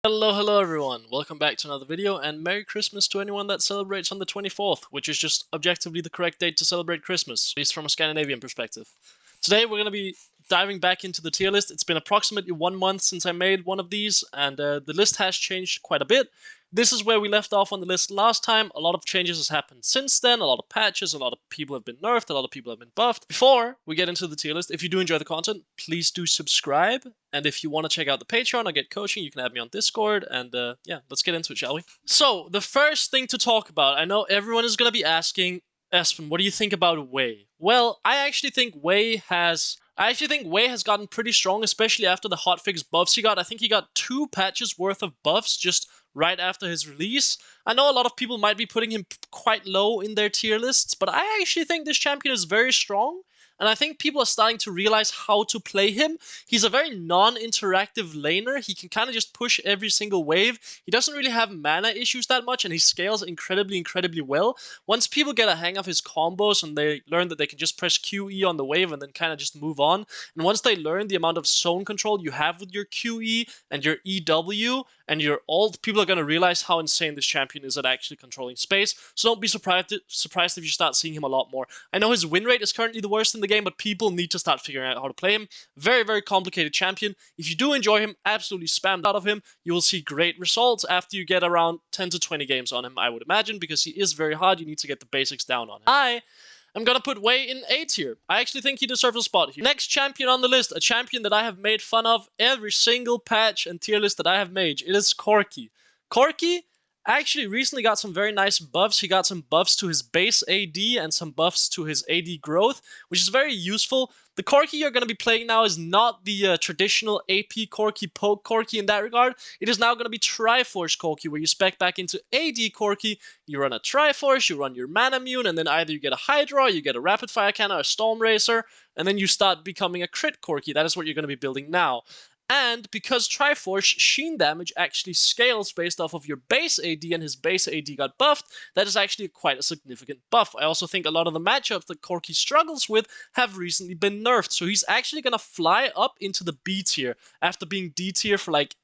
Hello everyone, welcome back to another video, and Merry Christmas to anyone that celebrates on the 24th, which is just objectively the correct date to celebrate Christmas, at least from a Scandinavian perspective. Today we're going to be diving back into the tier list. It's been approximately 1 month since I made one of these, and the list has changed quite a bit. This is where we left off on the list last time. A lot of changes has happened since then, a lot of patches, a lot of people have been nerfed, a lot of people have been buffed. Before we get into the tier list, if you do enjoy the content, please do subscribe. And if you want to check out the Patreon or get coaching, you can add me on Discord. And yeah, let's get into it, shall we? So, the first thing to talk about, I know everyone is going to be asking, Espen, what do you think about Hwei? Well, I actually think Hwei has gotten pretty strong, especially after the hotfix buffs he got. I think he got 2 patches worth of buffs just right after his release. I know a lot of people might be putting him quite low in their tier lists, but I actually think this champion is very strong. And I think people are starting to realize how to play him. He's a very non-interactive laner. He can kind of just push every single wave. He doesn't really have mana issues that much, and he scales incredibly well. Once people get a hang of his combos and they learn that they can just press QE on the wave and then kind of just move on, and once they learn the amount of zone control you have with your QE and your EW and your ult, people are going to realize how insane this champion is at actually controlling space. So don't be surprised if you start seeing him a lot more. I know his win rate is currently the worst in the game, but people need to start figuring out how to play him. Very complicated champion. If you do enjoy him, absolutely spam out of him. You will see great results after you get around 10 to 20 games on him, I would imagine, because he is very hard. You need to get the basics down on him. I'm gonna put Hwei in A tier. I actually think he deserves a spot here. Next champion on the list, a champion that I have made fun of every single patch and tier list that I have made. It is Corki. Corki actually recently got some very nice buffs. He got some buffs to his base AD and some buffs to his AD growth, which is very useful. The Corki you're going to be playing now is not the traditional AP Corki, poke Corki in that regard. It is now going to be Triforce Corki, where you spec back into AD Corki, you run a Triforce, you run your Manamune, and then either you get a Hydra, you get a Rapid Fire Cannon, or a Storm Racer, and then you start becoming a crit Corki. That is what you're going to be building now. And because Triforce Sheen damage actually scales based off of your base AD and his base AD got buffed, that is actually quite a significant buff. I also think a lot of the matchups that Corki struggles with have recently been nerfed, so he's actually going to fly up into the B tier after being D tier for like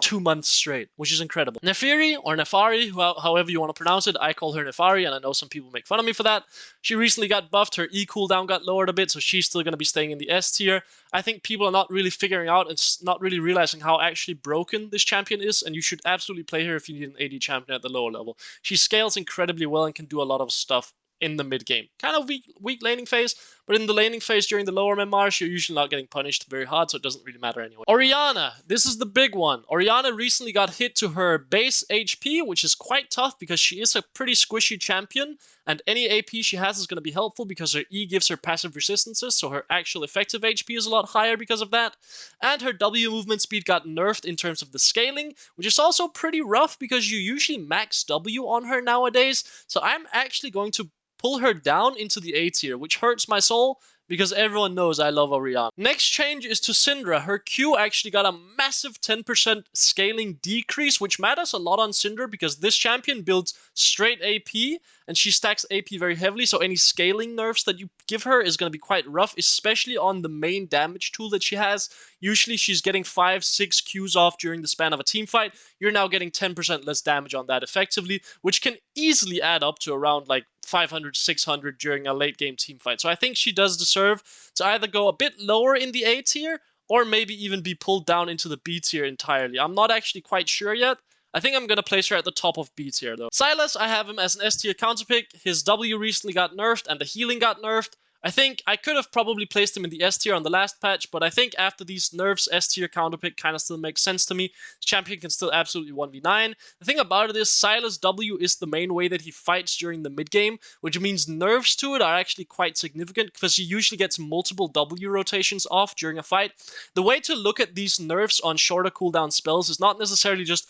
2 months straight, which is incredible. Naafiri, or Naafiri, however you want to pronounce it, I call her Naafiri, and I know some people make fun of me for that. She recently got buffed, her E cooldown got lowered a bit, so she's still going to be staying in the S tier. I think people are not really figuring out and not really realizing how actually broken this champion is, and you should absolutely play her if you need an AD champion at the lower level. She scales incredibly well and can do a lot of stuff in the mid game. Kind of weak laning phase, but in the laning phase during the lower MMRs, you're usually not getting punished very hard, so it doesn't really matter anyway. Orianna, this is the big one. Orianna recently got hit to her base HP, which is quite tough because she is a pretty squishy champion, and any AP she has is going to be helpful because her E gives her passive resistances, so her actual effective HP is a lot higher because of that. And her W movement speed got nerfed in terms of the scaling, which is also pretty rough because you usually max W on her nowadays, so I'm actually going to pull her down into the A tier, which hurts my soul because everyone knows I love Orianna. Next change is to Syndra. Her Q actually got a massive 10% scaling decrease, which matters a lot on Syndra because this champion builds straight AP and she stacks AP very heavily, so any scaling nerfs that you give her is going to be quite rough, especially on the main damage tool that she has. Usually she's getting 5-6 Qs off during the span of a team fight. You're now getting 10% less damage on that effectively, which can easily add up to around like 500, 600 during a late game team fight. So I think she does deserve to either go a bit lower in the A tier or maybe even be pulled down into the B tier entirely. I'm not actually quite sure yet. I think I'm going to place her at the top of B tier though. Sylas, I have him as an S tier counterpick. His W recently got nerfed and the healing got nerfed. I think I could have probably placed him in the S tier on the last patch, but I think after these nerfs, S tier counterpick kind of still makes sense to me. This champion can still absolutely 1v9. The thing about it is Sylas W is the main way that he fights during the mid game, which means nerfs to it are actually quite significant because he usually gets multiple W rotations off during a fight. The way to look at these nerfs on shorter cooldown spells is not necessarily just,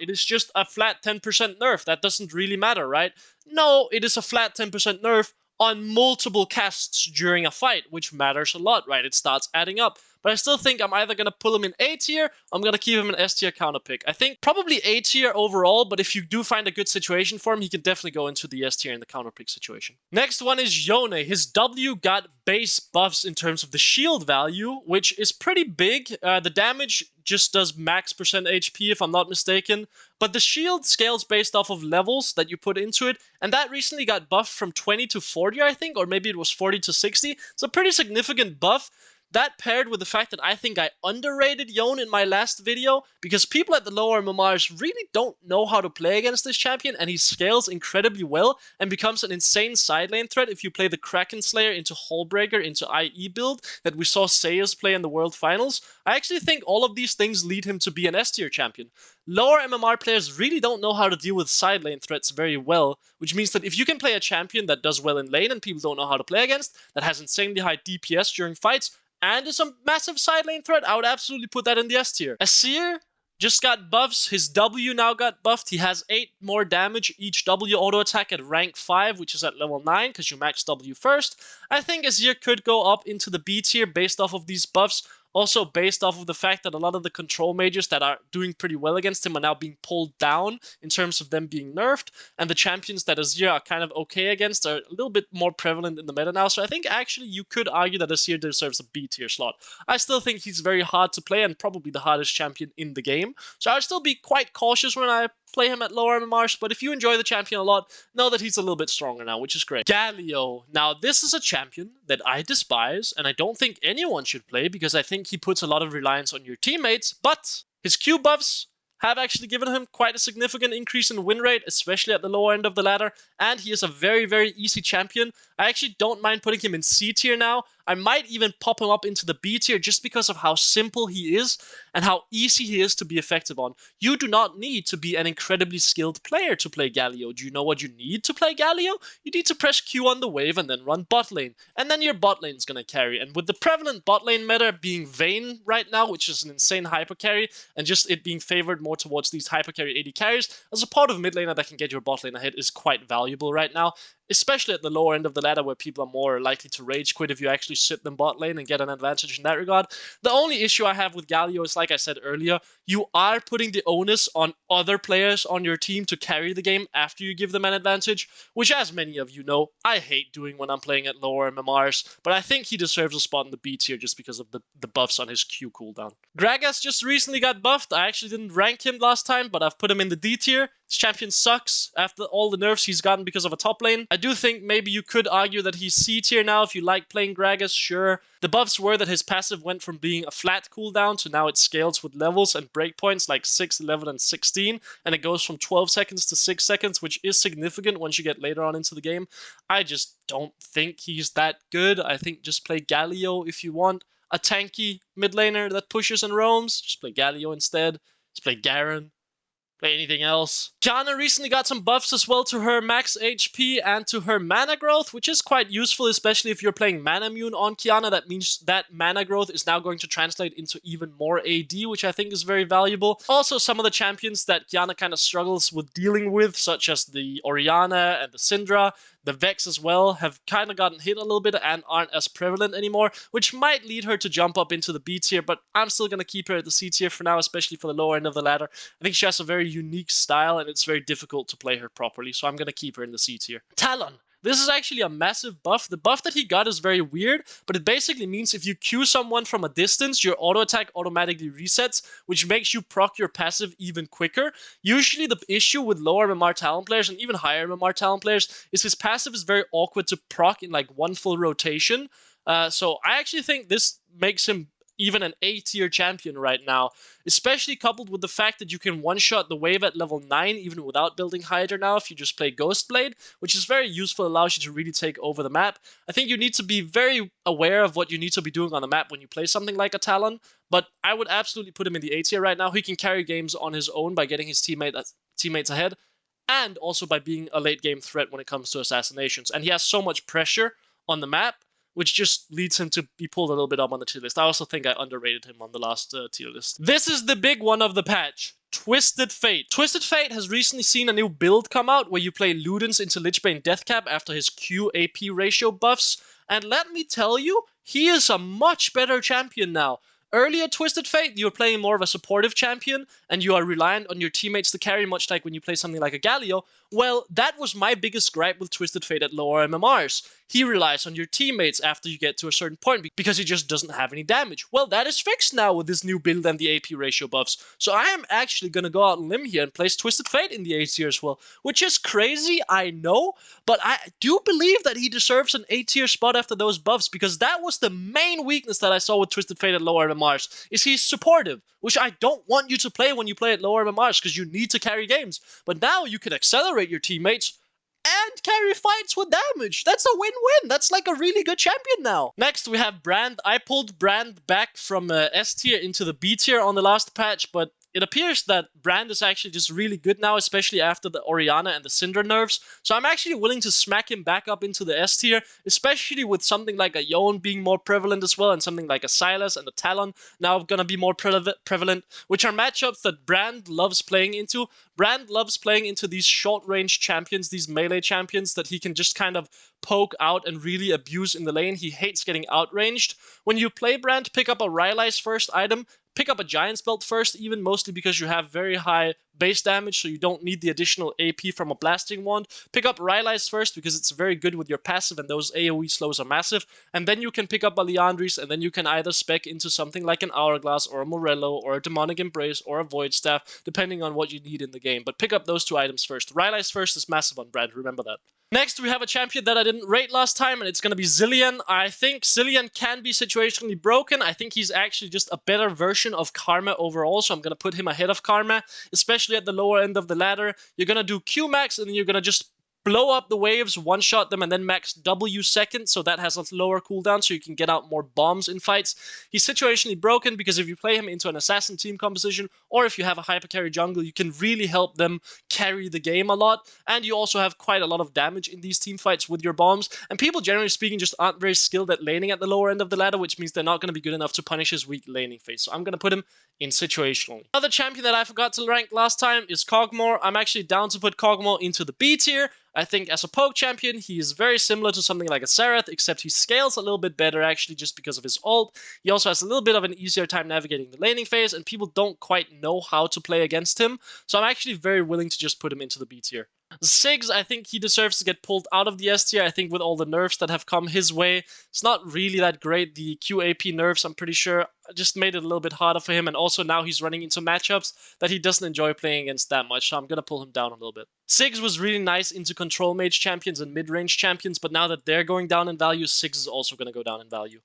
it is just a flat 10% nerf. That doesn't really matter, right? No, it is a flat 10% nerf on multiple casts during a fight, which matters a lot, right? It starts adding up. but I still think I'm either going to pull him in A tier, or I'm going to keep him in S tier counterpick. I think probably A tier overall, but if you do find a good situation for him, he can definitely go into the S tier in the counterpick situation. Next one is Yone. His W got base buffs in terms of the shield value, which is pretty big. The damage just does max percent HP if I'm not mistaken, but the shield scales based off of levels that you put into it, and that recently got buffed from 20 to 40, I think, or maybe it was 40 to 60. It's a pretty significant buff. That paired with the fact that I think I underrated Yone in my last video, because people at the lower MMRs really don't know how to play against this champion, and he scales incredibly well and becomes an insane side lane threat if you play the Kraken Slayer into Hullbreaker into IE build that we saw Sayers play in the World Finals. I actually think all of these things lead him to be an S tier champion. Lower MMR players really don't know how to deal with side lane threats very well, which means that if you can play a champion that does well in lane and people don't know how to play against, that has insanely high DPS during fights, and is a massive side lane threat, I would absolutely put that in the S tier. Azir just got buffs. His W now got buffed. He has 8 more damage each W auto attack at rank 5, which is at level 9, because you max W first. I think Azir could go up into the B tier based off of these buffs. Also based off of the fact that a lot of the control mages that are doing pretty well against him are now being pulled down in terms of them being nerfed, and the champions that Azir are kind of okay against are a little bit more prevalent in the meta now, so I think actually you could argue that Azir deserves a B tier slot. I still think he's very hard to play and probably the hardest champion in the game, so I'd still be quite cautious when I play him at lower MMRs, but if you enjoy the champion a lot, know that he's a little bit stronger now, which is great. Galio. Now, this is a champion that I despise, and I don't think anyone should play, because I think he puts a lot of reliance on your teammates, but his Q buffs have actually given him quite a significant increase in win rate, especially at the lower end of the ladder, and he is a very, very easy champion. I actually don't mind putting him in C tier now. I might even pop him up into the B tier just because of how simple he is and how easy he is to be effective on. You do not need to be an incredibly skilled player to play Galio. Do you know what you need to play Galio? You need to press Q on the wave and then run bot lane. And then your bot lane is going to carry. And with the prevalent bot lane meta being Vayne right now, which is an insane hyper carry, and just it being favored more towards these hyper carry AD carries, as a part of mid laner that can get your bot lane ahead is quite valuable right now. Especially at the lower end of the ladder where people are more likely to rage quit if you actually sit them bot lane and get an advantage in that regard. The only issue I have with Galio is, like I said earlier, you are putting the onus on other players on your team to carry the game after you give them an advantage, which, as many of you know, I hate doing when I'm playing at lower MMRs, but I think he deserves a spot in the B tier just because of the buffs on his Q cooldown. Gragas just recently got buffed. I actually didn't rank him last time, but I've put him in the D tier. This champion sucks after all the nerfs he's gotten because of a top lane. I do think maybe you could argue that he's C tier now if you like playing Gragas, sure. The buffs were that his passive went from being a flat cooldown to now it scales with levels and breakpoints like 6, 11, and 16, and it goes from 12 seconds to 6 seconds, which is significant once you get later on into the game. I just don't think he's that good. I think just play Galio if you want a tanky mid laner that pushes and roams. Just play Galio instead. Just play Garen. Play anything else. Kiana recently got some buffs as well to her max HP and to her mana growth, which is quite useful, especially if you're playing Manamune on Kiana. That means that mana growth is now going to translate into even more AD, which I think is very valuable. Also, some of the champions that Kiana kind of struggles with dealing with, such as the Orianna and the Syndra, the Vex as well, have kind of gotten hit a little bit and aren't as prevalent anymore, which might lead her to jump up into the B tier, but I'm still going to keep her at the C tier for now, especially for the lower end of the ladder. I think she has a very unique style, and it's very difficult to play her properly, so I'm going to keep her in the C tier. Talon. This is actually a massive buff. The buff that he got is very weird, but it basically means if you Q someone from a distance, your auto attack automatically resets, which makes you proc your passive even quicker. Usually the issue with lower MMR Talon players and even higher MMR Talon players is his passive is very awkward to proc in like one full rotation. So I actually think this makes him even an A-tier champion right now, especially coupled with the fact that you can one-shot the wave at level 9 even without building Hydra now if you just play Ghostblade, which is very useful, allows you to really take over the map. I think you need to be very aware of what you need to be doing on the map when you play something like a Talon, but I would absolutely put him in the A-tier right now. He can carry games on his own by getting his teammates ahead, and also by being a late-game threat when it comes to assassinations. And he has so much pressure on the map, which just leads him to be pulled a little bit up on the tier list. I also think I underrated him on the last tier list. This is the big one of the patch. Twisted Fate. Twisted Fate has recently seen a new build come out where you play Ludens into Lichbane Deathcap after his Q AP ratio buffs. And let me tell you, he is a much better champion now. Earlier Twisted Fate, you were playing more of a supportive champion, and you are reliant on your teammates to carry, much like when you play something like a Galio. Well, that was my biggest gripe with Twisted Fate at lower MMRs. He relies on your teammates after you get to a certain point, because he just doesn't have any damage. Well, that is fixed now with this new build and the AP ratio buffs. So I am actually going to go out on a limb here and place Twisted Fate in the A tier as well, which is crazy, I know, but I do believe that he deserves an A tier spot after those buffs, because that was the main weakness that I saw with Twisted Fate at lower MMRs. Is he's supportive, which I don't want you to play when you play at lower MMRs, because you need to carry games. But now you can accelerate your teammates and carry fights with damage. That's a win-win. That's like a really good champion now. Next, we have Brand. I pulled Brand back from S tier into the B tier on the last patch, but it appears that Brand is actually just really good now, especially after the Orianna and the Syndra nerfs. So I'm actually willing to smack him back up into the S tier, especially with something like a Yone being more prevalent as well, and something like a Sylas and a Talon now gonna be more prevalent, which are matchups that Brand loves playing into. Brand loves playing into these short-range champions, these melee champions that he can just kind of poke out and really abuse in the lane. He hates getting outranged. When you play Brand, pick up a Rylai's first item, pick up a Giant's Belt first, even mostly because you have very high base damage, so you don't need the additional AP from a Blasting Wand. Pick up Rylai's first because it's very good with your passive, and those AoE slows are massive. And then you can pick up a Liandry's, and then you can either spec into something like an Hourglass, or a Morello, or a Demonic Embrace, or a Void Staff, depending on what you need in the game. But pick up those two items first. Rylai's first is massive on Brand, remember that. Next, we have a champion that I didn't rate last time, and it's going to be Zilean. I think Zilean can be situationally broken. I think he's actually just a better version of Karma overall, so I'm going to put him ahead of Karma, especially at the lower end of the ladder. You're going to do Q max, and then you're going to just blow up the waves, one-shot them, and then max W seconds, so that has a lower cooldown, so you can get out more bombs in fights. He's situationally broken because if you play him into an assassin team composition, or if you have a hyper-carry jungle, you can really help them carry the game a lot, and you also have quite a lot of damage in these team fights with your bombs, and people, generally speaking, just aren't very skilled at laning at the lower end of the ladder, which means they're not going to be good enough to punish his weak laning phase, so I'm going to put him in situationally. Another champion that I forgot to rank last time is Kog'Maw. I'm actually down to put Kog'Maw into the B tier. I think as a poke champion, he is very similar to something like a Sereth, except he scales a little bit better actually just because of his ult. He also has a little bit of an easier time navigating the laning phase, and people don't quite know how to play against him, so I'm actually very willing to just put him into the B tier. Ziggs, I think he deserves to get pulled out of the S tier. I think with all the nerfs that have come his way, it's not really that great. The QAP nerfs, I'm pretty sure, just made it a little bit harder for him, and also now he's running into matchups that he doesn't enjoy playing against that much, so I'm gonna pull him down a little bit. Ziggs was really nice into control mage champions and mid-range champions, but now that they're going down in value, Ziggs is also gonna go down in value.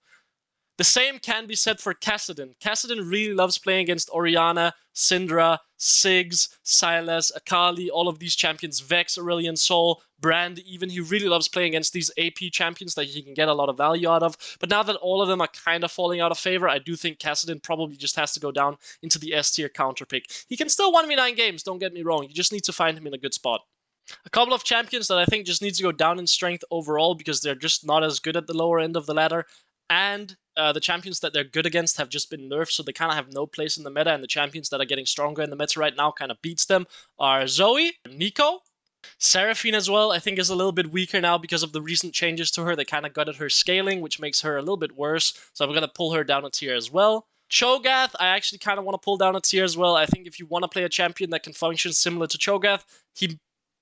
The same can be said for Kassadin. Kassadin really loves playing against Orianna, Syndra, Ziggs, Sylas, Akali, all of these champions, Vex, Aurelion Sol, Brand, even. He really loves playing against these AP champions that he can get a lot of value out of. But now that all of them are kind of falling out of favor, I do think Kassadin probably just has to go down into the S tier counterpick. He can still 1v9 games, don't get me wrong. You just need to find him in a good spot. A couple of champions that I think just need to go down in strength overall because they're just not as good at the lower end of the ladder. And the champions that they're good against have just been nerfed, so they kind of have no place in the meta, and the champions that are getting stronger in the meta right now kind of beats them are Zoe, Nico, Seraphine as well, I think is a little bit weaker now because of the recent changes to her. They kind of gutted her scaling, which makes her a little bit worse, so I'm going to pull her down a tier as well. Cho'Gath, I actually kind of want to pull down a tier as well. I think if you want to play a champion that can function similar to Cho'Gath, he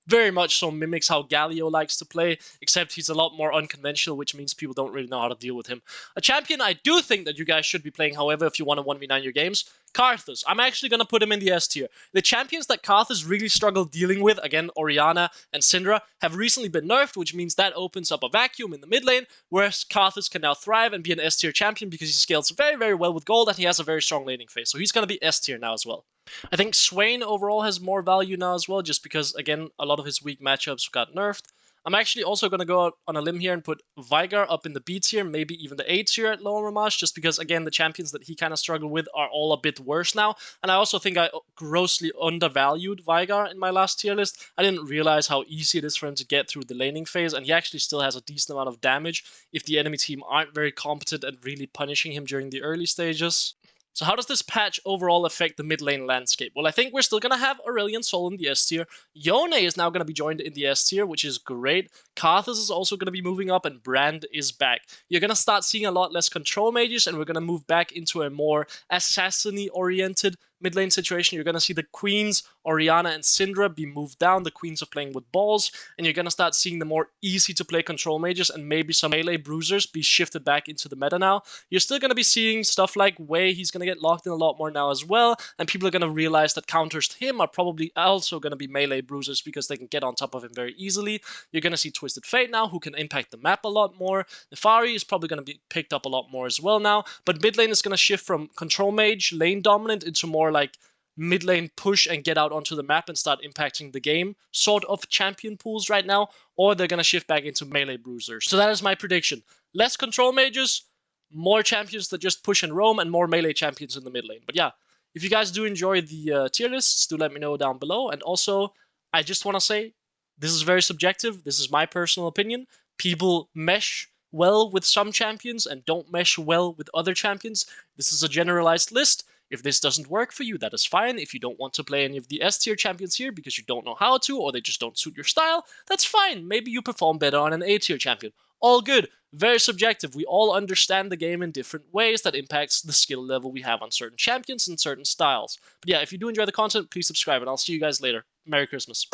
very much so mimics how Galio likes to play, except he's a lot more unconventional, which means people don't really know how to deal with him. A champion I do think that you guys should be playing, however, if you want to 1v9 your games, Karthus. I'm actually going to put him in the S tier. The champions that Karthus really struggled dealing with, again, Orianna and Syndra, have recently been nerfed, which means that opens up a vacuum in the mid lane, whereas Karthus can now thrive and be an S tier champion because he scales very, very well with gold, and he has a very strong laning phase, so he's going to be S tier now as well. I think Swain overall has more value now as well, just because, again, a lot of his weak matchups got nerfed. I'm actually also going to go out on a limb here and put Veigar up in the B tier, maybe even the A tier at lower Ramage, just because, again, the champions that he kind of struggled with are all a bit worse now. And I also think I grossly undervalued Veigar in my last tier list. I didn't realize how easy it is for him to get through the laning phase, and he actually still has a decent amount of damage if the enemy team aren't very competent at really punishing him during the early stages. So how does this patch overall affect the mid lane landscape? Well, I think we're still going to have Aurelion Sol in the S tier. Yone is now going to be joined in the S tier, which is great. Karthus is also going to be moving up, and Brand is back. You're going to start seeing a lot less control mages, and we're going to move back into a more assassin-y oriented mid lane situation. You're going to see the queens, Orianna and Syndra, be moved down. The queens are playing with balls, and you're going to start seeing the more easy to play control mages and maybe some melee bruisers be shifted back into the meta now. You're still going to be seeing stuff like Hwei. He's going to get locked in a lot more now as well, and people are going to realize that counters to him are probably also going to be melee bruisers because they can get on top of him very easily. You're going to see Twisted Fate now, who can impact the map a lot more. Naafiri is probably going to be picked up a lot more as well now, but mid lane is going to shift from control mage, lane dominant, into more like mid lane push and get out onto the map and start impacting the game sort of champion pools right now, or they're going to shift back into melee bruisers. So that is my prediction. Less control mages, more champions that just push and roam, and more melee champions in the mid lane. But yeah, if you guys do enjoy the tier lists, do let me know down below. And also, I just want to say, this is very subjective. This is my personal opinion. People mesh well with some champions and don't mesh well with other champions. This is a generalized list. If this doesn't work for you, that is fine. If you don't want to play any of the S tier champions here because you don't know how to, or they just don't suit your style, that's fine. Maybe you perform better on an A tier champion. All good. Very subjective. We all understand the game in different ways that impacts the skill level we have on certain champions and certain styles. But yeah, if you do enjoy the content, please subscribe, and I'll see you guys later. Merry Christmas.